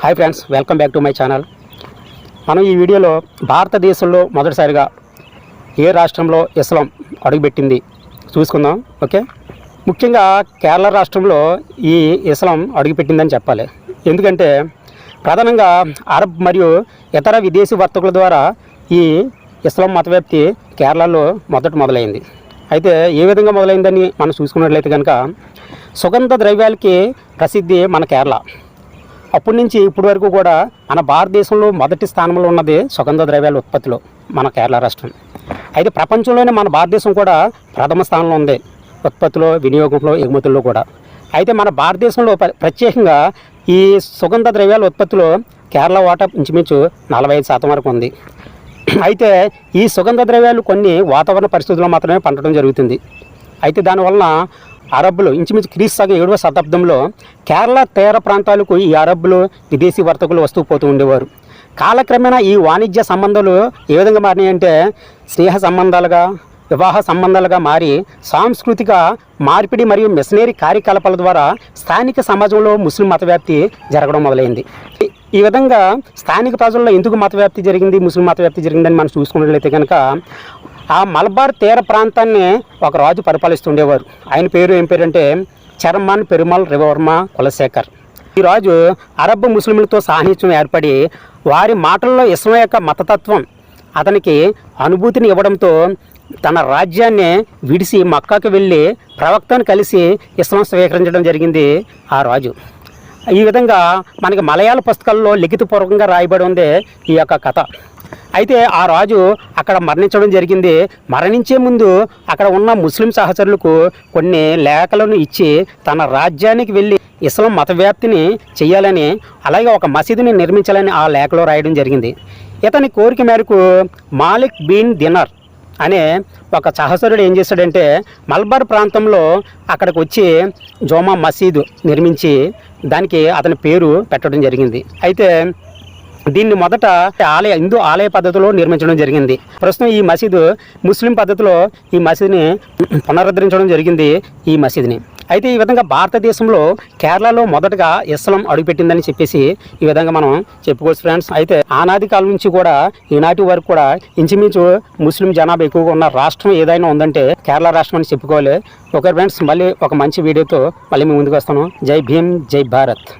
Hi friends, welcome back to my channel. మనం ఈ వీడియోలో భారతదేశంలో మొదటిసారిగా ఏ రాష్ట్రంలో ఇస్లాం అడుగుపెట్టింది చూసుకుందాం. ఓకే, ముఖ్యంగా కేరళ రాష్ట్రంలో ఈ ఇస్లాం అడుగుపెట్టిందని చెప్పాలి. ఎందుకంటే ప్రధానంగా అరబ్ మరియు ఇతర విదేశీ వర్తకుల ద్వారా ఈ ఇస్లాం మతవ్యాప్తి కేరళలో మొదలైంది. అయితే ఏ విధంగా మొదలైందని మనం చూసుకున్నట్లయితే కనుక సుగంధ ద్రవ్యాలకి ప్రసిద్ధి మన కేరళ. అప్పటి నుంచి ఇప్పటి వరకు కూడా మన భారతదేశంలో మొదటి స్థానంలో ఉన్నది సుగంధ ద్రవ్యాల ఉత్పత్తిలో మన కేరళ రాష్ట్రం. అయితే ప్రపంచంలోనే మన భారతదేశం కూడా ప్రథమ స్థానంలో ఉంది ఉత్పత్తిలో, వినియోగంలో, ఎగుమతుల్లో కూడా. అయితే మన భారతదేశంలో ప్రత్యేకంగా ఈ సుగంధ ద్రవ్యాల ఉత్పత్తిలో కేరళ వాటా ఇంచుమించు 45% వరకు ఉంది. అయితే ఈ సుగంధ ద్రవ్యాలు కొన్ని వాతావరణ పరిస్థితుల్లో మాత్రమే పండటం జరుగుతుంది. అయితే దానివలన అరబ్బులు ఇంచుమించు క్రీస్తు శకం 7వ శతాబ్దంలో కేరళ తీర ప్రాంతాలకు ఈ అరబ్బులు, విదేశీ వర్తకులు వస్తూ పోతూ ఉండేవారు. కాలక్రమేణా ఈ వాణిజ్య సంబంధాలు ఏ విధంగా మారినాయంటే స్నేహ సంబంధాలుగా, వివాహ సంబంధాలుగా మారి సాంస్కృతిక మార్పిడి మరియు మిషనరీ కార్యకలాపాల ద్వారా స్థానిక సమాజంలో ముస్లిం మతవ్యాప్తి జరగడం మొదలైంది. ఈ విధంగా స్థానిక ప్రజల్లో ఎందుకు మతవ్యాప్తి జరిగింది, ముస్లిం మతవ్యాప్తి జరిగిందని మనం చూసుకున్నట్లయితే కనుక ఆ మలబార్ తీర ప్రాంతాన్ని ఒక రాజు పరిపాలిస్తుండేవారు. ఆయన పేరు ఏం పేరు అంటే చర్మన్ పెరుమల్ రవివర్మ కులశేఖర్. ఈ రాజు అరబ్ ముస్లింలతో సాన్నిహిత్యం ఏర్పడి వారి మాటల్లో ఇస్లాం యొక్క మతతత్వం అతనికి అనుభూతిని ఇవ్వడంతో తన రాజ్యాన్ని విడిసి మక్కాకు వెళ్ళి ప్రవక్తను కలిసి ఇస్లాం స్వీకరించడం జరిగింది ఆ రాజు. ఈ విధంగా మనకి మలయాళ పుస్తకాల్లో లిఖితపూర్వకంగా రాయబడి ఉంది ఈ యొక్క కథ. అయితే ఆ రాజు అక్కడ మరణించడం జరిగింది. మరణించే ముందు అక్కడ ఉన్న ముస్లిం సహచరులకు కొన్ని లేఖలను ఇచ్చి తన రాజ్యానికి వెళ్ళి ఇస్లాం మతవ్యాప్తిని చేయాలని, అలాగే ఒక మసీదుని నిర్మించాలని ఆ లేఖలో రాయడం జరిగింది. ఇతని కోరిక మేరకు మాలిక్ బిన్ దినార్ అనే ఒక సహచరుడు ఏం చేశాడంటే మల్బార్ ప్రాంతంలో అక్కడికి వచ్చి జోమా మసీదు నిర్మించి దానికి అతని పేరు పెట్టడం జరిగింది. అయితే దీన్ని మొదట హిందూ ఆలయ పద్ధతిలో నిర్మించడం జరిగింది. ప్రస్తుతం ఈ మసీదు ముస్లిం పద్ధతిలో ఈ మసీదుని పునరుద్ధరించడం జరిగింది ఈ మసీదుని. అయితే ఈ విధంగా భారతదేశంలో కేరళలో మొదటగా ఇస్లాం అడుగుపెట్టిందని చెప్పేసి ఈ విధంగా మనం చెప్పుకోవచ్చు ఫ్రెండ్స్. అయితే ఆనాది కాలం నుంచి కూడా ఈనాటి వరకు కూడా ఇంచుమించు ముస్లిం జనాభా ఎక్కువగా ఉన్న రాష్ట్రం ఏదైనా ఉందంటే కేరళ రాష్ట్రం అని చెప్పుకోవాలి. ఓకే ఫ్రెండ్స్, మళ్ళీ ఒక మంచి వీడియోతో మళ్ళీ మీ ముందుకు వస్తాను. జై భీమ్, జై భారత్.